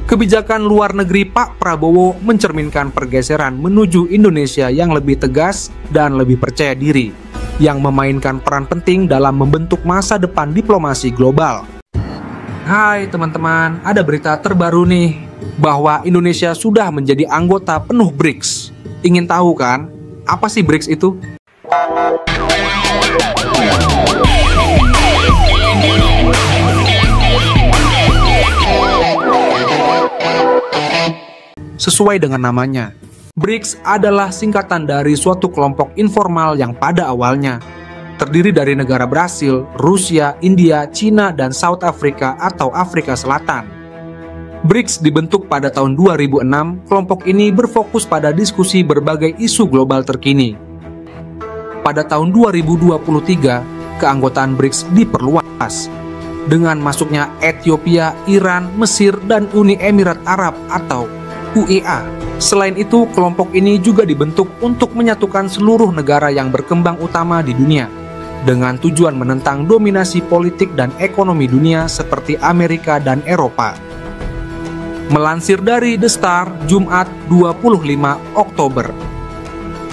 Kebijakan luar negeri Pak Prabowo mencerminkan pergeseran menuju Indonesia yang lebih tegas dan lebih percaya diri, yang memainkan peran penting dalam membentuk masa depan diplomasi global. Hai teman-teman, ada berita terbaru nih, bahwa Indonesia sudah menjadi anggota penuh BRICS. Ingin tahu kan, apa sih BRICS itu? Sesuai dengan namanya, BRICS adalah singkatan dari suatu kelompok informal yang pada awalnya terdiri dari negara Brasil, Rusia, India, Cina, dan South Africa atau Afrika Selatan. BRICS dibentuk pada tahun 2006, kelompok ini berfokus pada diskusi berbagai isu global terkini. Pada tahun 2023, keanggotaan BRICS diperluas dengan masuknya Ethiopia, Iran, Mesir, dan Uni Emirat Arab atau UEA. Selain itu, kelompok ini juga dibentuk untuk menyatukan seluruh negara yang berkembang utama di dunia dengan tujuan menentang dominasi politik dan ekonomi dunia seperti Amerika dan Eropa. Melansir dari The Star, Jumat 25 Oktober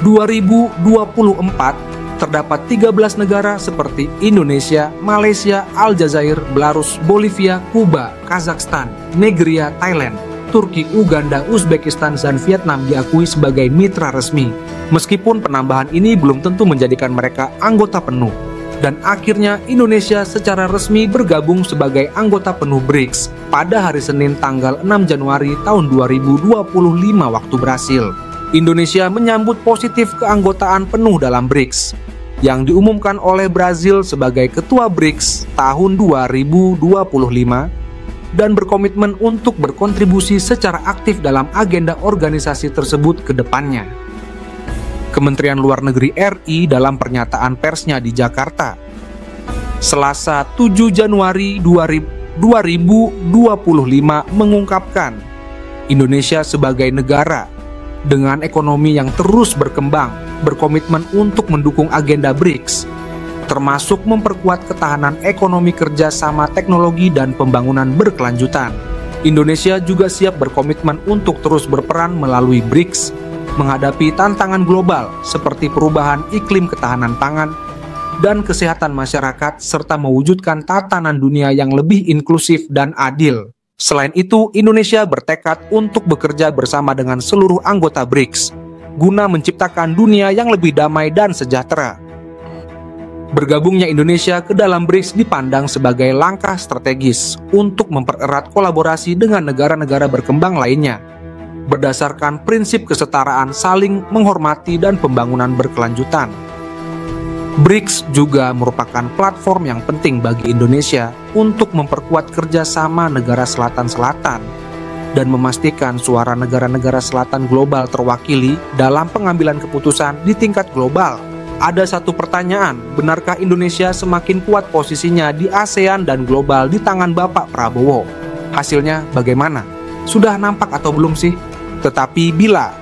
2024, terdapat 13 negara seperti Indonesia, Malaysia, Aljazair, Belarus, Bolivia, Kuba, Kazakhstan, Nigeria, Thailand, Turki, Uganda, Uzbekistan, dan Vietnam diakui sebagai mitra resmi. Meskipun penambahan ini belum tentu menjadikan mereka anggota penuh. Dan akhirnya Indonesia secara resmi bergabung sebagai anggota penuh BRICS pada hari Senin tanggal 6 Januari tahun 2025 waktu Brasil. Indonesia menyambut positif keanggotaan penuh dalam BRICS yang diumumkan oleh Brasil sebagai ketua BRICS tahun 2025 dan berkomitmen untuk berkontribusi secara aktif dalam agenda organisasi tersebut ke depannya. Kementerian Luar Negeri RI dalam pernyataan persnya di Jakarta, Selasa 7 Januari 2025 mengungkapkan, Indonesia sebagai negara dengan ekonomi yang terus berkembang, berkomitmen untuk mendukung agenda BRICS, termasuk memperkuat ketahanan ekonomi kerjasama teknologi dan pembangunan berkelanjutan. Indonesia juga siap berkomitmen untuk terus berperan melalui BRICS menghadapi tantangan global seperti perubahan iklim ketahanan pangan dan kesehatan masyarakat serta mewujudkan tatanan dunia yang lebih inklusif dan adil. Selain itu, Indonesia bertekad untuk bekerja bersama dengan seluruh anggota BRICS guna menciptakan dunia yang lebih damai dan sejahtera. Bergabungnya Indonesia ke dalam BRICS dipandang sebagai langkah strategis untuk mempererat kolaborasi dengan negara-negara berkembang lainnya berdasarkan prinsip kesetaraan, saling menghormati, dan pembangunan berkelanjutan. BRICS juga merupakan platform yang penting bagi Indonesia untuk memperkuat kerjasama negara selatan-selatan dan memastikan suara negara-negara selatan global terwakili dalam pengambilan keputusan di tingkat global. Ada satu pertanyaan, benarkah Indonesia semakin kuat posisinya di ASEAN dan global di tangan Bapak Prabowo? Hasilnya bagaimana? Sudah nampak atau belum sih? Tetapi bila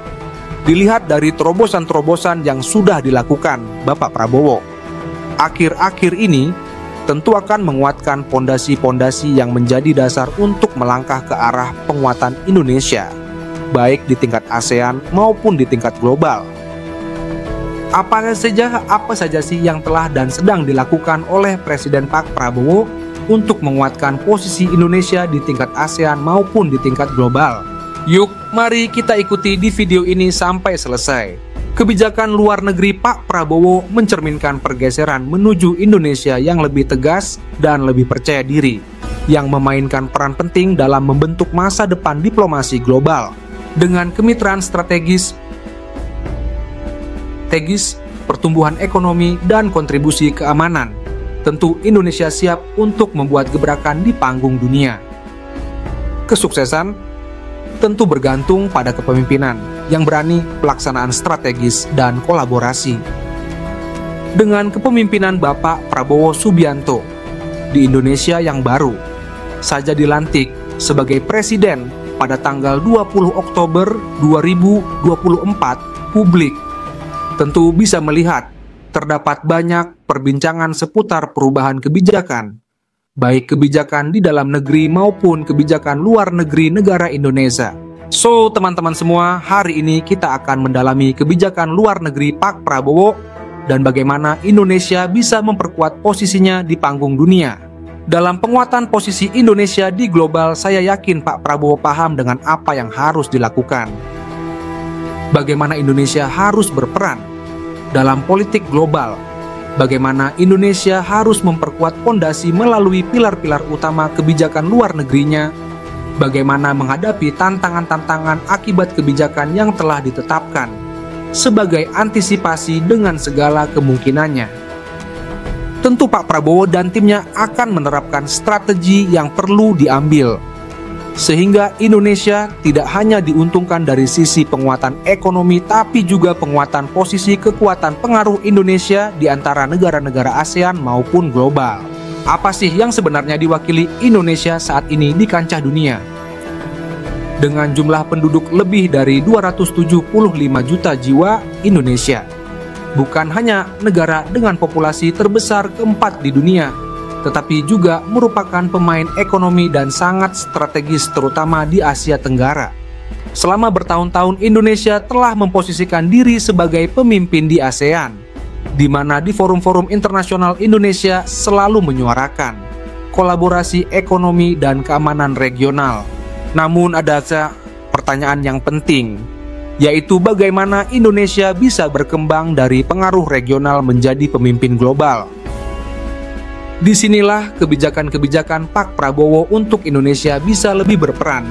dilihat dari terobosan-terobosan yang sudah dilakukan Bapak Prabowo, akhir-akhir ini tentu akan menguatkan pondasi-pondasi yang menjadi dasar untuk melangkah ke arah penguatan Indonesia, baik di tingkat ASEAN maupun di tingkat global. Apa saja sih yang telah dan sedang dilakukan oleh Presiden Pak Prabowo untuk menguatkan posisi Indonesia di tingkat ASEAN maupun di tingkat global? Yuk, mari kita ikuti di video ini sampai selesai. Kebijakan luar negeri Pak Prabowo mencerminkan pergeseran menuju Indonesia yang lebih tegas dan lebih percaya diri, yang memainkan peran penting dalam membentuk masa depan diplomasi global. Dengan kemitraan strategis, pertumbuhan ekonomi, dan kontribusi keamanan, tentu Indonesia siap untuk membuat gebrakan di panggung dunia. Kesuksesan tentu bergantung pada kepemimpinan yang berani, pelaksanaan strategis, dan kolaborasi. Dengan kepemimpinan Bapak Prabowo Subianto, di Indonesia yang baru saja dilantik sebagai presiden pada tanggal 20 Oktober 2024, publik tentu bisa melihat terdapat banyak perbincangan seputar perubahan kebijakan baik kebijakan di dalam negeri maupun kebijakan luar negeri negara Indonesia. So, teman-teman semua, hari ini kita akan mendalami kebijakan luar negeri Pak Prabowo dan bagaimana Indonesia bisa memperkuat posisinya di panggung dunia. Dalam penguatan posisi Indonesia di global, saya yakin Pak Prabowo paham dengan apa yang harus dilakukan. Bagaimana Indonesia harus berperan dalam politik global, bagaimana Indonesia harus memperkuat fondasi melalui pilar-pilar utama kebijakan luar negerinya, bagaimana menghadapi tantangan-tantangan akibat kebijakan yang telah ditetapkan, sebagai antisipasi dengan segala kemungkinannya. Tentu Pak Prabowo dan timnya akan menerapkan strategi yang perlu diambil, sehingga Indonesia tidak hanya diuntungkan dari sisi penguatan ekonomi, tapi juga penguatan posisi kekuatan pengaruh Indonesia di antara negara-negara ASEAN maupun global. Apa sih yang sebenarnya diwakili Indonesia saat ini di kancah dunia? Dengan jumlah penduduk lebih dari 275 juta jiwa, Indonesia bukan hanya negara dengan populasi terbesar keempat di dunia, tetapi juga merupakan pemain ekonomi dan sangat strategis terutama di Asia Tenggara. Selama bertahun-tahun Indonesia telah memposisikan diri sebagai pemimpin di ASEAN, di mana di forum-forum internasional Indonesia selalu menyuarakan kolaborasi ekonomi dan keamanan regional. Namun ada pertanyaan yang penting, yaitu bagaimana Indonesia bisa berkembang dari pengaruh regional menjadi pemimpin global. Disinilah kebijakan-kebijakan Pak Prabowo untuk Indonesia bisa lebih berperan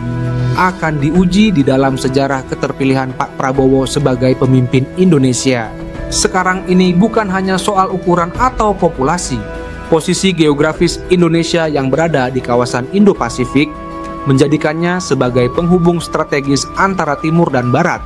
akan diuji di dalam sejarah keterpilihan Pak Prabowo sebagai pemimpin Indonesia. Sekarang ini bukan hanya soal ukuran atau populasi. Posisi geografis Indonesia yang berada di kawasan Indo-Pasifik menjadikannya sebagai penghubung strategis antara timur dan barat,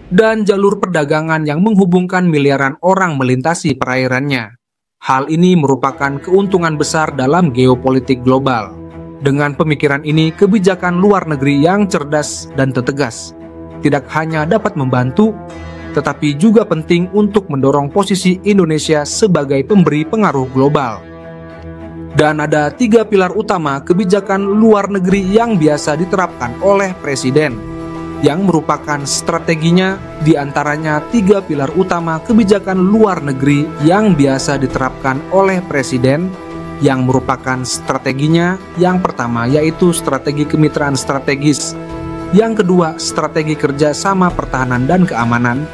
dan jalur perdagangan yang menghubungkan miliaran orang melintasi perairannya. Hal ini merupakan keuntungan besar dalam geopolitik global. Dengan pemikiran ini, kebijakan luar negeri yang cerdas dan tegas tidak hanya dapat membantu, tetapi juga penting untuk mendorong posisi Indonesia sebagai pemberi pengaruh global. Dan ada 3 pilar utama kebijakan luar negeri yang biasa diterapkan oleh Presiden, yang merupakan strateginya, diantaranya 3 pilar utama kebijakan luar negeri yang biasa diterapkan oleh Presiden, yang merupakan strateginya. Yang pertama yaitu strategi kemitraan strategis, yang kedua strategi kerjasama pertahanan dan keamanan,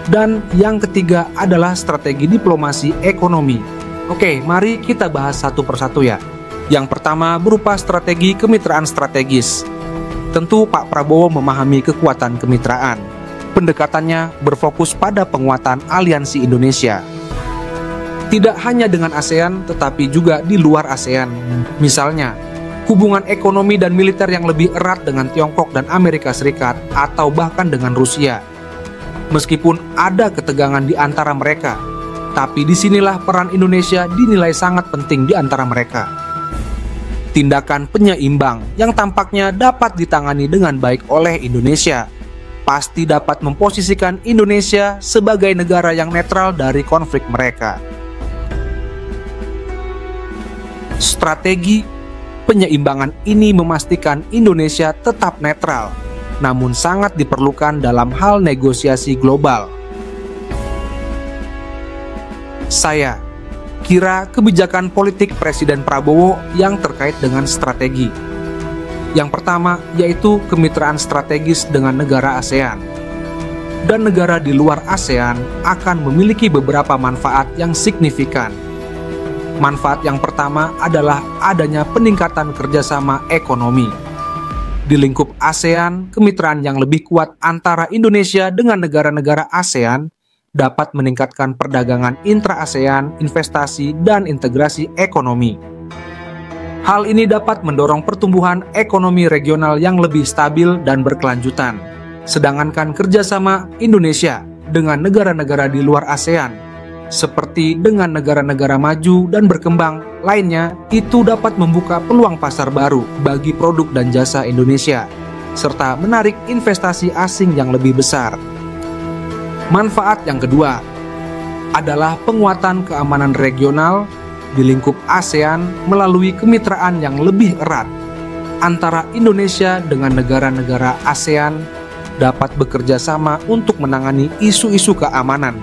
dan yang ketiga adalah strategi diplomasi ekonomi. Oke, mari kita bahas satu persatu ya. Yang pertama berupa strategi kemitraan strategis. Tentu Pak Prabowo memahami kekuatan kemitraan. Pendekatannya berfokus pada penguatan aliansi Indonesia. Tidak hanya dengan ASEAN, tetapi juga di luar ASEAN. Misalnya, hubungan ekonomi dan militer yang lebih erat dengan Tiongkok dan Amerika Serikat, atau bahkan dengan Rusia. Meskipun ada ketegangan di antara mereka, tapi disinilah peran Indonesia dinilai sangat penting di antara mereka. Tindakan penyeimbang yang tampaknya dapat ditangani dengan baik oleh Indonesia pasti dapat memposisikan Indonesia sebagai negara yang netral dari konflik mereka. Strategi penyeimbangan ini memastikan Indonesia tetap netral, namun sangat diperlukan dalam hal negosiasi global. Saya kira kebijakan politik Presiden Prabowo yang terkait dengan strategi. Yang pertama yaitu kemitraan strategis dengan negara ASEAN. Dan negara di luar ASEAN akan memiliki beberapa manfaat yang signifikan. Manfaat yang pertama adalah adanya peningkatan kerjasama ekonomi. Di lingkup ASEAN, kemitraan yang lebih kuat antara Indonesia dengan negara-negara ASEAN dapat meningkatkan perdagangan intra-ASEAN, investasi, dan integrasi ekonomi. Hal ini dapat mendorong pertumbuhan ekonomi regional yang lebih stabil dan berkelanjutan. Sedangkan kerjasama Indonesia dengan negara-negara di luar ASEAN, seperti dengan negara-negara maju dan berkembang lainnya, itu dapat membuka peluang pasar baru bagi produk dan jasa Indonesia, serta menarik investasi asing yang lebih besar. Manfaat yang kedua adalah penguatan keamanan regional di lingkup ASEAN melalui kemitraan yang lebih erat antara Indonesia dengan negara-negara ASEAN dapat bekerja sama untuk menangani isu-isu keamanan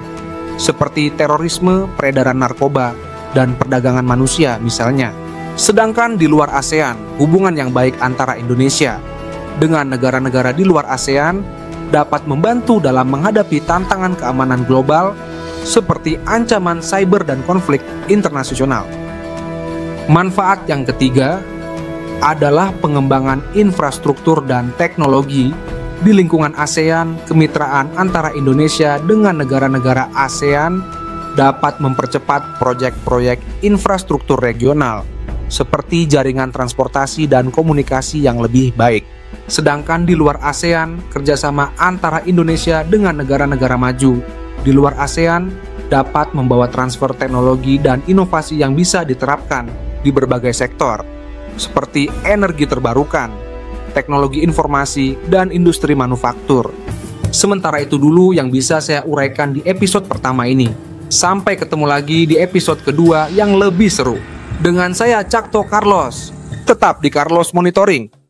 seperti terorisme, peredaran narkoba, dan perdagangan manusia misalnya. Sedangkan di luar ASEAN, hubungan yang baik antara Indonesia dengan negara-negara di luar ASEAN dapat membantu dalam menghadapi tantangan keamanan global seperti ancaman cyber dan konflik internasional. Manfaat yang ketiga adalah pengembangan infrastruktur dan teknologi di lingkungan ASEAN. Kemitraan antara Indonesia dengan negara-negara ASEAN dapat mempercepat proyek-proyek infrastruktur regional seperti jaringan transportasi dan komunikasi yang lebih baik. Sedangkan di luar ASEAN, kerjasama antara Indonesia dengan negara-negara maju di luar ASEAN dapat membawa transfer teknologi dan inovasi yang bisa diterapkan di berbagai sektor, seperti energi terbarukan, teknologi informasi, dan industri manufaktur. Sementara itu dulu yang bisa saya uraikan di episode pertama ini. Sampai ketemu lagi di episode kedua yang lebih seru. Dengan saya Cakto Carlos, tetap di Carlos Monitoring.